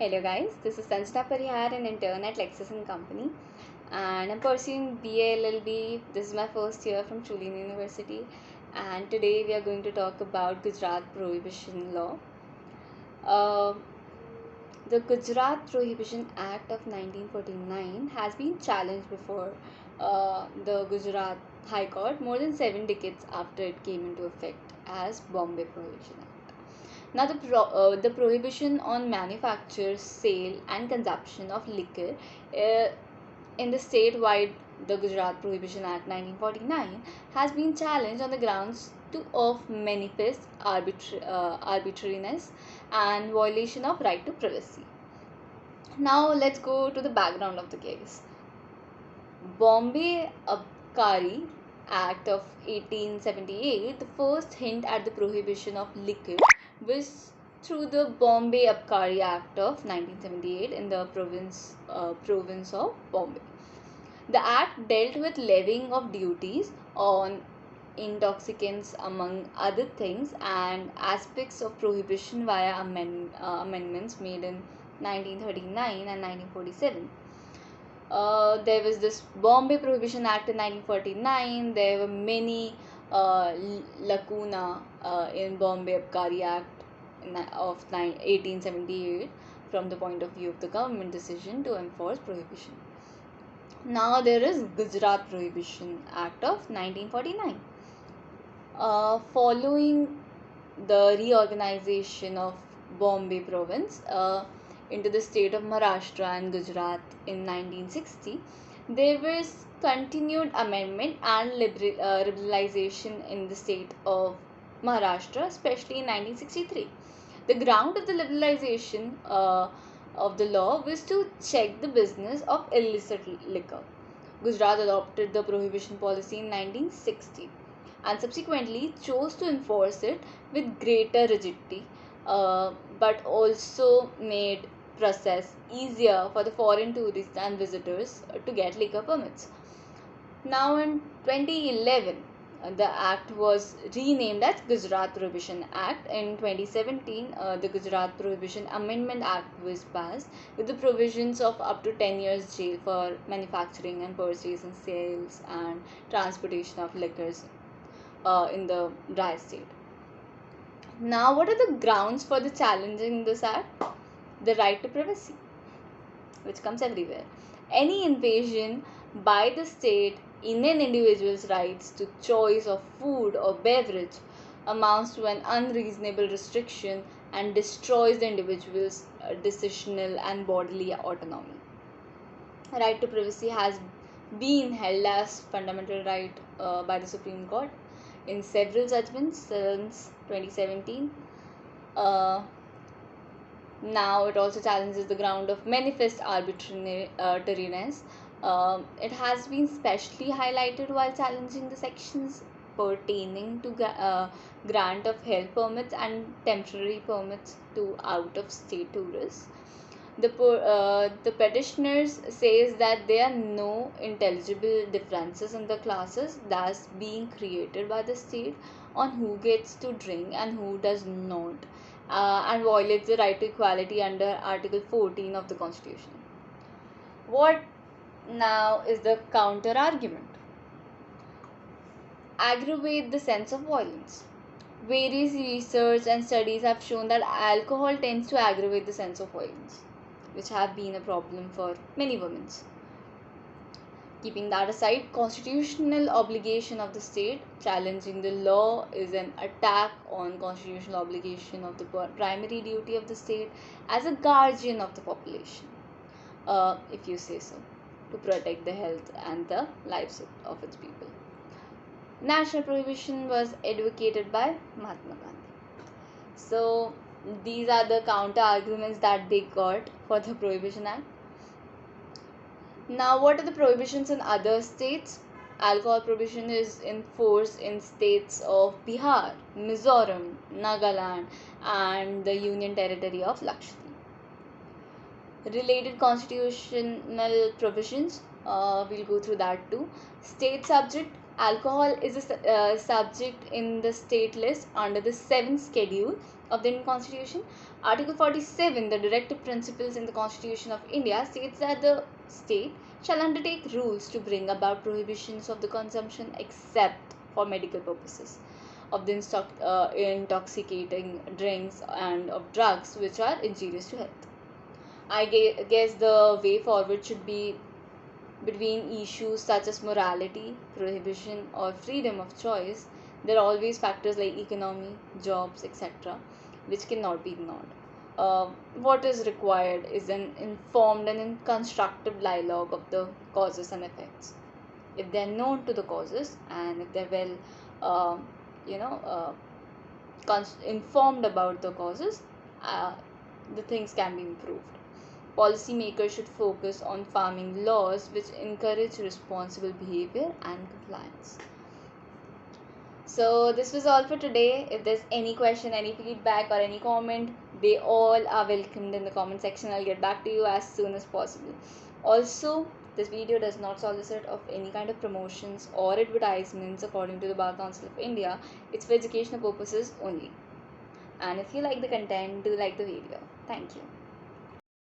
Hello guys, this is Sanjana Parihar, an intern at Lexus and Company, and I'm pursuing BA LLB. This is my first year from Tulane University, and today we are going to talk about Gujarat Prohibition Law. Uh, the Gujarat Prohibition Act of 1949 has been challenged before the Gujarat High Court more than 7 decades after it came into effect as Bombay Prohibition Act. Now, the prohibition on manufacture, sale, and consumption of liquor uh, in the statewide the Gujarat Prohibition Act 1949 has been challenged on the grounds of manifest arbitrariness and violation of right to privacy. Now, let's go to the background of the case. Bombay Abkari Act of 1878, the first hint at the prohibition of liquor was through the Bombay Abkari Act of 1978 in the province of Bombay. The act dealt with levying of duties on intoxicants among other things and aspects of prohibition via amendments made in 1939 and 1947. There was this Bombay Prohibition Act in 1949. There were many lacuna in Bombay Abkari Act of 1878 from the point of view of the government decision to enforce prohibition. Now there is Gujarat Prohibition Act of 1949. Following the reorganization of Bombay province into the state of Maharashtra and Gujarat in 1960, there was continued amendment and liberalization in the state of Maharashtra, especially in 1963. The ground of the liberalization of the law was to check the business of illicit liquor. Gujarat adopted the prohibition policy in 1960 and subsequently chose to enforce it with greater rigidity, but also made process easier for the foreign tourists and visitors to get liquor permits. Now in 2011, the act was renamed as Gujarat Prohibition Act. In 2017, the Gujarat Prohibition Amendment Act was passed with the provisions of up to 10 years jail for manufacturing and purchase and sales and transportation of liquors in the dry state. Now, what are the grounds for the challenging this act? The right to privacy, which comes everywhere. Any invasion by the state in an individual's rights to choice of food or beverage amounts to an unreasonable restriction and destroys the individual's decisional and bodily autonomy. Right to privacy has been held as fundamental right by the Supreme Court in several judgments since 2017. Uh, Now it also challenges the ground of manifest arbitrariness. It has been specially highlighted while challenging the sections pertaining to grant of health permits and temporary permits to out of state tourists. The petitioners says that there are no intelligible differences in the classes thus being created by the state on who gets to drink and who does not, and violates the right to equality under Article 14 of the Constitution. What now is the counter argument? Aggravate the sense of violence. Various research and studies have shown that alcohol tends to aggravate the sense of violence, which have been a problem for many women. Keeping that aside, constitutional obligation of the state challenging the law is an attack on constitutional obligation of the primary duty of the state as a guardian of the population, if you say so, to protect the health and the lives of its people. National prohibition was advocated by Mahatma Gandhi. So these are the counter arguments that they got for the Prohibition Act. Now, what are the prohibitions in other states? Alcohol prohibition is in force in states of Bihar, Mizoram, Nagaland, and the Union Territory of Lakshadweep. Related constitutional provisions, we'll go through that too. State subject Alcohol is a subject in the state list under the 7th schedule of the Indian Constitution. Article 47, the directive principles in the Constitution of India, states that the state shall undertake rules to bring about prohibitions of the consumption except for medical purposes of the intoxicating drinks and of drugs which are injurious to health. I guess the way forward should be between issues such as morality, prohibition, or freedom of choice. There are always factors like economy, jobs, etc., which cannot be ignored. What is required is an informed and constructive dialogue of the causes and effects. If they're known to the causes and if they're well, uh, you know, informed about the causes, uh, the things can be improved. Policymakers should focus on farming laws which encourage responsible behavior and compliance. So, this was all for today. If there's any question, any feedback, or any comment, they all are welcomed in the comment section. I'll get back to you as soon as possible. Also, this video does not solicit of any kind of promotions or advertisements according to the Bar Council of India. It's for educational purposes only. And if you like the content, do like the video. Thank you.